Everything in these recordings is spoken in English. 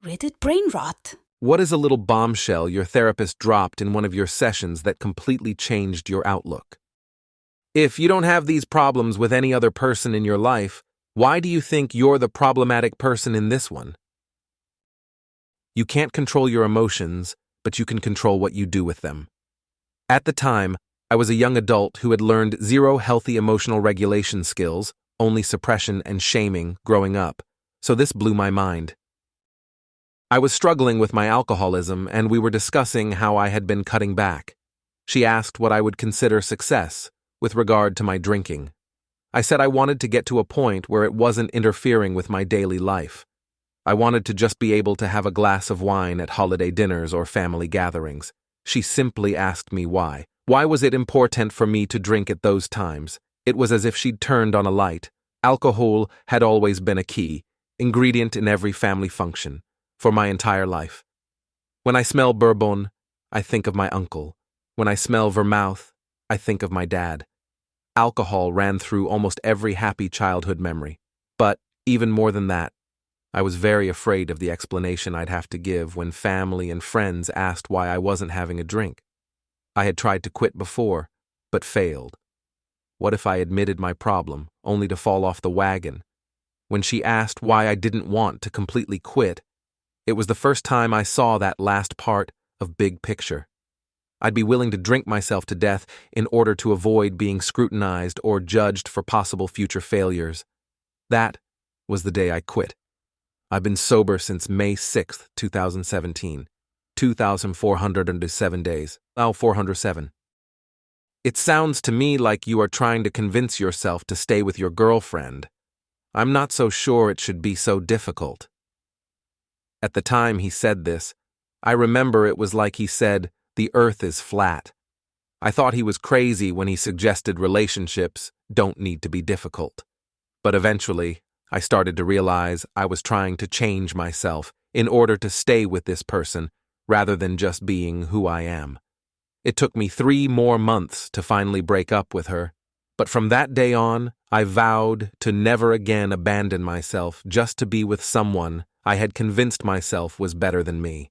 askreddit brain rot. What is a little bombshell your therapist dropped in one of your sessions that completely changed your outlook? If you don't have these problems with any other person in your life, why do you think you're the problematic person in this one? You can't control your emotions, but you can control what you do with them. At the time, I was a young adult who had learned zero healthy emotional regulation skills, only suppression and shaming growing up, so this blew my mind. I was struggling with my alcoholism, and we were discussing how I had been cutting back. She asked what I would consider success with regard to my drinking. I said I wanted to get to a point where it wasn't interfering with my daily life. I wanted to just be able to have a glass of wine at holiday dinners or family gatherings. She simply asked me why. Why was it important for me to drink at those times? It was as if she'd turned on a light. Alcohol had always been a key ingredient in every family function for my entire life. When I smell bourbon, I think of my uncle. When I smell vermouth, I think of my dad. Alcohol ran through almost every happy childhood memory. But, even more than that, I was very afraid of the explanation I'd have to give when family and friends asked why I wasn't having a drink. I had tried to quit before, but failed. What if I admitted my problem, only to fall off the wagon? When she asked why I didn't want to completely quit, it was the first time I saw that last part of big picture. I'd be willing to drink myself to death in order to avoid being scrutinized or judged for possible future failures. That was the day I quit. I've been sober since May 6th, 2017. 2,407 days. 407. It sounds to me like you are trying to convince yourself to stay with your girlfriend. I'm not so sure it should be so difficult. At the time he said this, I remember it was like he said, the earth is flat. I thought he was crazy when he suggested relationships don't need to be difficult. But eventually, I started to realize I was trying to change myself in order to stay with this person rather than just being who I am. It took me 3 more months to finally break up with her, but from that day on, I vowed to never again abandon myself just to be with someone I had convinced myself was better than me.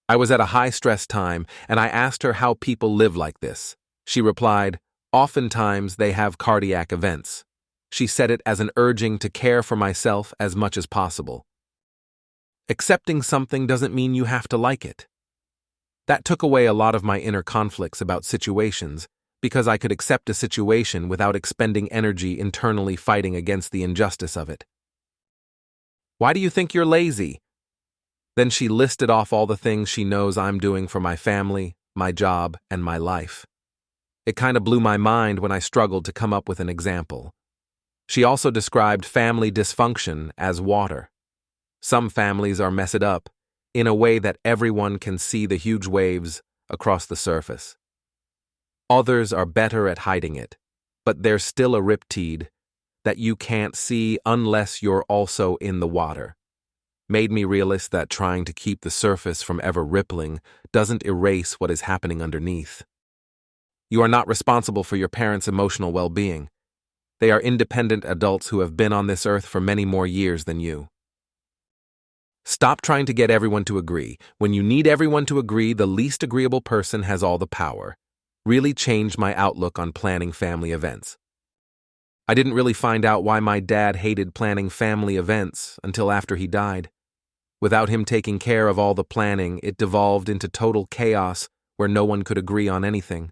I was at a high-stress time, and I asked her how people live like this. She replied, oftentimes they have cardiac events. She said it as an urging to care for myself as much as possible. Accepting something doesn't mean you have to like it. That took away a lot of my inner conflicts about situations, because I could accept a situation without expending energy internally fighting against the injustice of it. Why do you think you're lazy? Then she listed off all the things she knows I'm doing for my family, my job, and my life. It kind of blew my mind when I struggled to come up with an example. She also described family dysfunction as water. Some families are messed up in a way that everyone can see the huge waves across the surface. Others are better at hiding it, but there's still a riptide that you can't see unless you're also in the water. Made me realize that trying to keep the surface from ever rippling doesn't erase what is happening underneath. You are not responsible for your parents' emotional well-being. They are independent adults who have been on this earth for many more years than you. Stop trying to get everyone to agree. When you need everyone to agree, the least agreeable person has all the power. Really changed my outlook on planning family events. I didn't really find out why my dad hated planning family events until after he died. Without him taking care of all the planning, it devolved into total chaos where no one could agree on anything.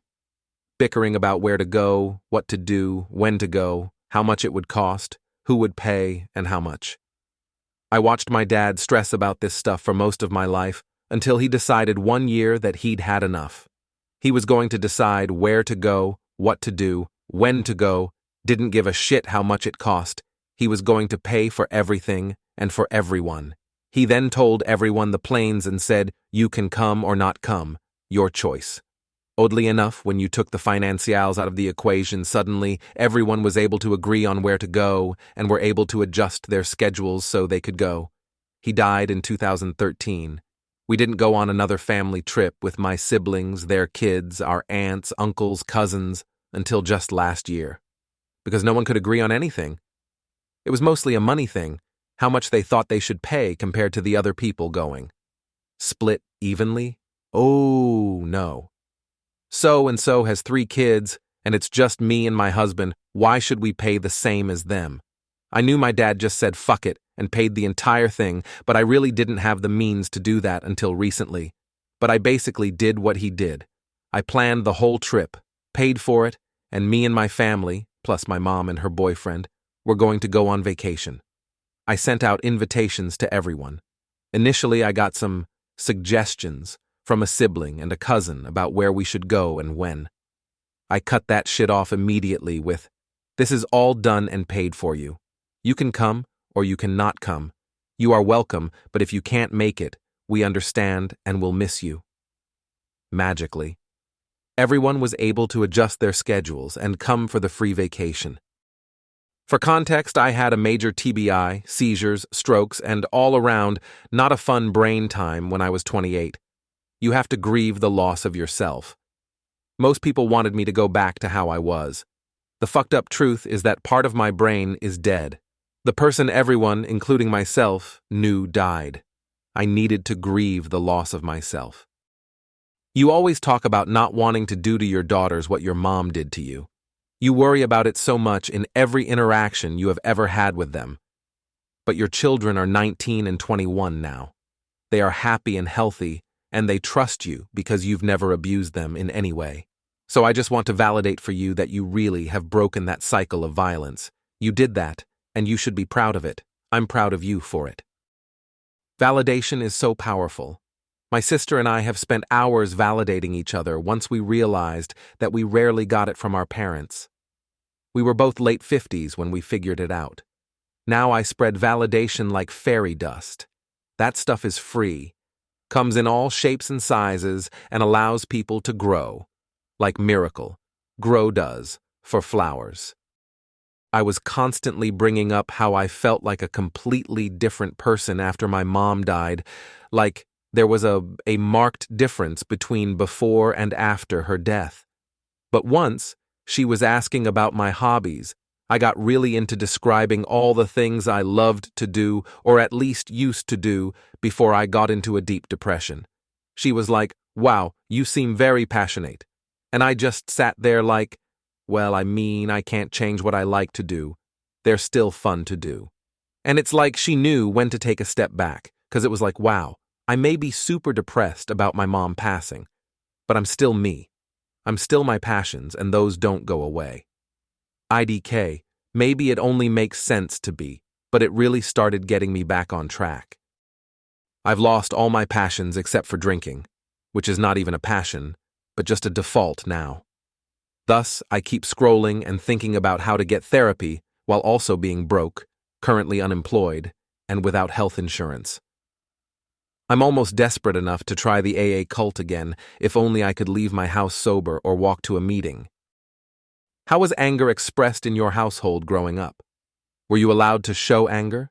Bickering about where to go, what to do, when to go, how much it would cost, who would pay, and how much. I watched my dad stress about this stuff for most of my life until he decided one year that he'd had enough. He was going to decide where to go, what to do, when to go, didn't give a shit how much it cost. He was going to pay for everything and for everyone. He then told everyone the planes and said, you can come or not come, your choice. Oddly enough, when you took the financials out of the equation, suddenly everyone was able to agree on where to go and were able to adjust their schedules so they could go. He died in 2013. We didn't go on another family trip with my siblings, their kids, our aunts, uncles, cousins, until just last year. Because no one could agree on anything. It was mostly a money thing. how much they thought they should pay compared to the other people going. Split evenly? Oh, no. So-and-so has 3 kids, and it's just me and my husband. Why should we pay the same as them? I knew my dad just said fuck it and paid the entire thing, but I really didn't have the means to do that until recently. But I basically did what he did. I planned the whole trip, paid for it, and me and my family, plus my mom and her boyfriend, were going to go on vacation. I sent out invitations to everyone. Initially, I got some suggestions from a sibling and a cousin about where we should go and when. I cut that shit off immediately with, "This is all done and paid for you. You can come or you can not come. You are welcome, but if you can't make it, we understand and will miss you." Magically, everyone was able to adjust their schedules and come for the free vacation. For context, I had a major TBI, seizures, strokes, and all around not a fun brain time when I was 28. You have to grieve the loss of yourself. Most people wanted me to go back to how I was. The fucked up truth is that part of my brain is dead. The person everyone, including myself, knew died. I needed to grieve the loss of myself. You always talk about not wanting to do to your daughters what your mom did to you. You worry about it so much in every interaction you have ever had with them. But your children are 19 and 21 now. They are happy and healthy, and they trust you because you've never abused them in any way. So I just want to validate for you that you really have broken that cycle of violence. You did that, and you should be proud of it. I'm proud of you for it. Validation is so powerful. My sister and I have spent hours validating each other once we realized that we rarely got it from our parents. We were both late 50s when we figured it out. Now I spread validation like fairy dust. That stuff is free, comes in all shapes and sizes, and allows people to grow. Like Miracle, Grow does, for flowers. I was constantly bringing up how I felt like a completely different person after my mom died, like there was a marked difference between before and after her death. But once, she was asking about my hobbies. I got really into describing all the things I loved to do, or at least used to do, before I got into a deep depression. She was like, "Wow, you seem very passionate." And I just sat there like, well, I can't change what I like to do. They're still fun to do. And it's like she knew when to take a step back, because it was like, wow, I may be super depressed about my mom passing, but I'm still me. I'm still my passions, and those don't go away. IDK, maybe it only makes sense to be, but it really started getting me back on track. I've lost all my passions except for drinking, which is not even a passion, but just a default now. Thus, I keep scrolling and thinking about how to get therapy while also being broke, currently unemployed, and without health insurance. I'm almost desperate enough to try the AA cult again, if only I could leave my house sober or walk to a meeting. How was anger expressed in your household growing up? Were you allowed to show anger?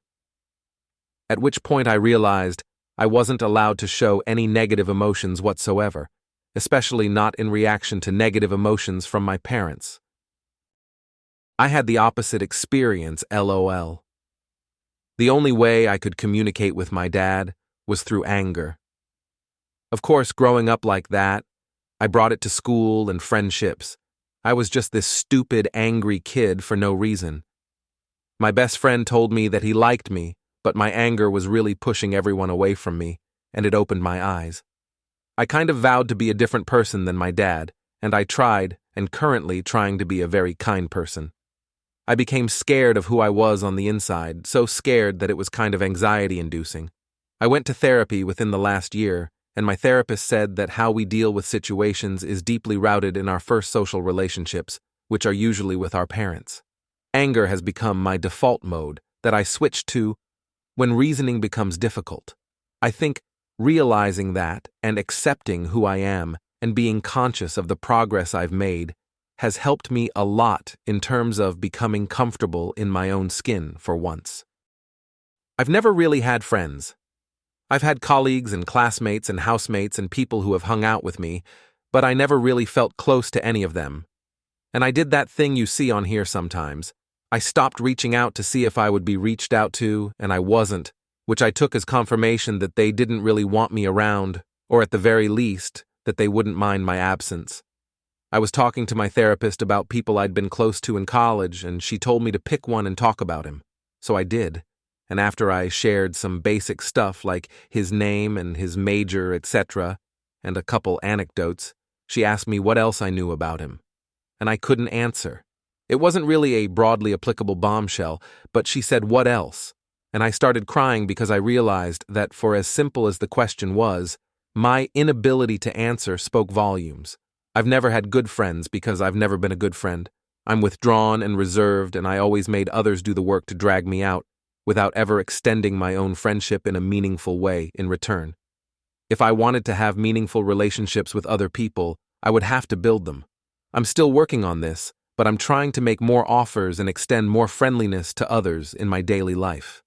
At which point I realized I wasn't allowed to show any negative emotions whatsoever, especially not in reaction to negative emotions from my parents. I had the opposite experience, LOL. The only way I could communicate with my dad was through anger. Of course, growing up like that, I brought it to school and friendships. I was just this stupid, angry kid for no reason. My best friend told me that he liked me, but my anger was really pushing everyone away from me, and it opened my eyes. I kind of vowed to be a different person than my dad, and I tried, and currently trying to be a very kind person. I became scared of who I was on the inside, so scared that it was kind of anxiety-inducing. I went to therapy within the last year, and my therapist said that how we deal with situations is deeply rooted in our first social relationships, which are usually with our parents. Anger has become my default mode that I switch to when reasoning becomes difficult. I think realizing that and accepting who I am and being conscious of the progress I've made has helped me a lot in terms of becoming comfortable in my own skin for once. I've never really had friends. I've had colleagues and classmates and housemates and people who have hung out with me, but I never really felt close to any of them. And I did that thing you see on here sometimes. I stopped reaching out to see if I would be reached out to, and I wasn't, which I took as confirmation that they didn't really want me around, or at the very least, that they wouldn't mind my absence. I was talking to my therapist about people I'd been close to in college, and she told me to pick one and talk about him. So I did, and after I shared some basic stuff like his name and his major, etc., and a couple anecdotes, she asked me what else I knew about him. And I couldn't answer. It wasn't really a broadly applicable bombshell, but she said, "What else?" And I started crying because I realized that for as simple as the question was, my inability to answer spoke volumes. I've never had good friends because I've never been a good friend. I'm withdrawn and reserved, and I always made others do the work to drag me out, without ever extending my own friendship in a meaningful way in return. If I wanted to have meaningful relationships with other people, I would have to build them. I'm still working on this, but I'm trying to make more offers and extend more friendliness to others in my daily life.